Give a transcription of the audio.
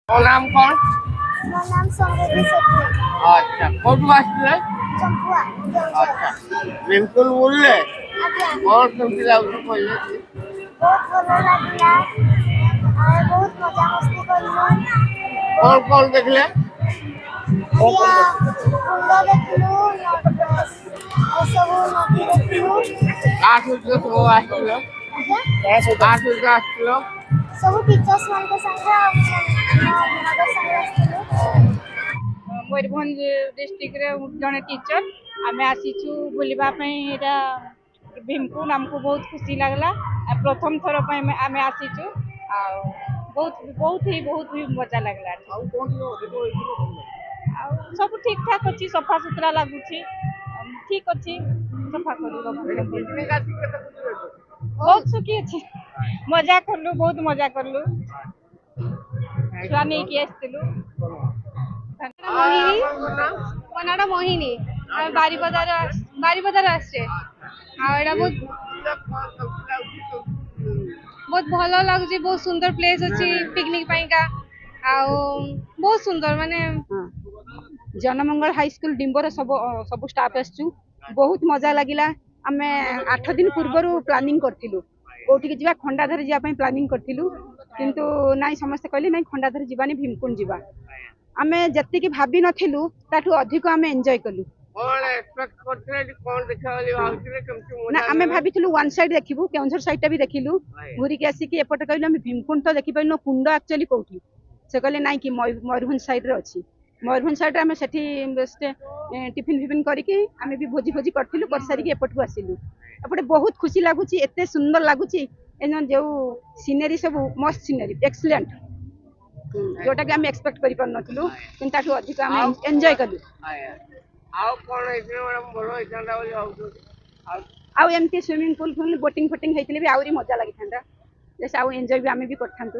तो नाम कौन? ମୋ ନାମ ସଂଗୀତା ସେଠୀ। अच्छा कौन ଆସିଥିଲେ? ଚମ୍ପୁଆ କେଉଁଝର। अच्छा ବିଲକୁଲ ବୁଲିଲେ ଆଜ୍ଞା କଣ କେମିତି ଲାଗୁଛି କହିଲେ? ବହୁତ ଭଲ ଲାଗିଲା ଆଉ ବହୁତ ମଜାମସ୍ତି କଲୁ। କଣ ଦେଖିଲେ? ଏରିଆ କୁଣ୍ଡ ଦେଖିଲୁ ଏସବୁ ନଦୀ ଦେଖିଲୁ। କାହା ସହିତ ସବୁ ଆସିଥିଲ? ଆଜ୍ଞା କାହା ସହିତ ଆସିଥିଲ? ସବୁ ଟିଚର୍ସ ମାନଙ୍କ ସାଙ୍ଗରେ ଆଉ ମୋ ମଦର ସାଙ୍ଗରେ ଆସିଥିଲୁ। ମୟୂରଭଞ୍ଜ ଡିଷ୍ଟ୍ରିକ୍ଟରେ ଜଣେ ଟିଚର ଆମେ ଆସିଛୁ ବୁଲିବା ପାଇଁ। ଏଇଟା ଭୀମକୁଣ୍ଡ ଆମକୁ ବହୁତ ଖୁସି ଲାଗିଲା। ପ୍ରଥମ ଥର ପାଇଁ ଆମେ ଆସିଛୁ ଆଉ ବହୁତ ହି ମଜା ଲାଗିଲା। ଆଉ ସବୁ ଠିକ ଠାକ ଅଛି, ସଫା ସୁତରା ଲାଗୁଛି, ଠିକ ଅଛି। ସଫା କରିବା ବହୁତ ସୁଖୀ ଅଛି, ମଜା କଲୁ, ବହୁତ ମଜା କଲୁ, ଛୁଆ ନେଇକି ଆସିଥିଲୁ। ମୋହିନୀ ଆପଣଙ୍କ ନାଁ? ମୋ ନାଁଟା ମୋହିନୀ। ଆମେ ବାରିପଦାର ଆସିଛେ ଆଉ ଏଇଟା ବହୁତ ଭଲ ଲାଗୁଛି। ବହୁତ ସୁନ୍ଦର ପ୍ଲେସ୍ ଅଛି ପିକନିକ ପାଇଁକା ଆଉ ବହୁତ ସୁନ୍ଦର ମାନେ ଜନମଙ୍ଗଳ ହାଇସ୍କୁଲ ଡିମ୍ବର ସବୁ ଷ୍ଟାଫ ଆସିଛୁ। ବହୁତ ମଜା ଲାଗିଲା। ଆମେ 8 ଦିନ ପୂର୍ବରୁ ପ୍ଲାନିଂ କରିଥିଲୁ କୋଉଠିକି ଯିବା, ଖଣ୍ଡାଧର ଯିବା ପାଇଁ ପ୍ଲାନିଂ କରିଥିଲୁ, କିନ୍ତୁ ନାଇଁ ସମସ୍ତେ କହିଲେ ନାଇଁ ଖଣ୍ଡାଧର ଯିବାନି, ଭୀମକୁଣ୍ଡ ଯିବା। ଆମେ ଯେତିକି ଭାବି ନଥିଲୁ ତାଠୁ ଅଧିକ ଆମେ ଏନ୍ଜୟ କଲୁ। ନା ଆମେ ଭାବିଥିଲୁ ୱାନ୍ ସାଇଡ୍ ଦେଖିବୁ, କେଉଁଝର ସାଇଡ୍ ଟା ବି ଦେଖିଲୁ, ଘୁରିକି ଆସିକି ଏପଟେ କହିଲୁ ଆମେ ଭୀମକୁଣ୍ଡ ତ ଦେଖିପାରିଲୁ, କୁଣ୍ଡ ଆକ୍ଚୁଆଲି କୋଉଠି? ସେ କହିଲେ ନାଇଁ କି ମୟୂରଭଞ୍ଜ ସାଇଡ୍ ରେ ଅଛି। ମୟୂରଭଞ୍ଜ ସାଇଡ୍ ରେ ଆମେ ସେଠି ଟିଫିନ ଫିଫିନ କରିକି ଆମେ ବି ଭୋଜି କରିଥିଲୁ, କରିସାରିକି ଏପଟକୁ ଆସିଲୁ। ଏପଟେ ବହୁତ ଖୁସି ଲାଗୁଛି, ଏତେ ସୁନ୍ଦର ଲାଗୁଛି। ଯୋଉ ସିନେରୀ ସବୁ ମସ୍ତ ସିନେରୀ, ଏକ୍ସଲେଣ୍ଟ, ଯୋଉଟା କି ଆମେ ଏକ୍ସପେକ୍ଟ କରିପାରୁନଥିଲୁ, କିନ୍ତୁ ତାଠୁ ଅଧିକ ଆମେ ଏନ୍ଜୟ କଲୁ। ଆଉ ଏମିତି ସୁଇମିଂ ପୁଲ ବୋଟିଂ ଫୋଟିଂ ହେଇଥିଲେ ବି ଆହୁରି ମଜା ଲାଗିଥାନ୍ତା, ଆଉ ଏନ୍ଜୟ ବି ଆମେ ବି କରିଥାନ୍ତୁ।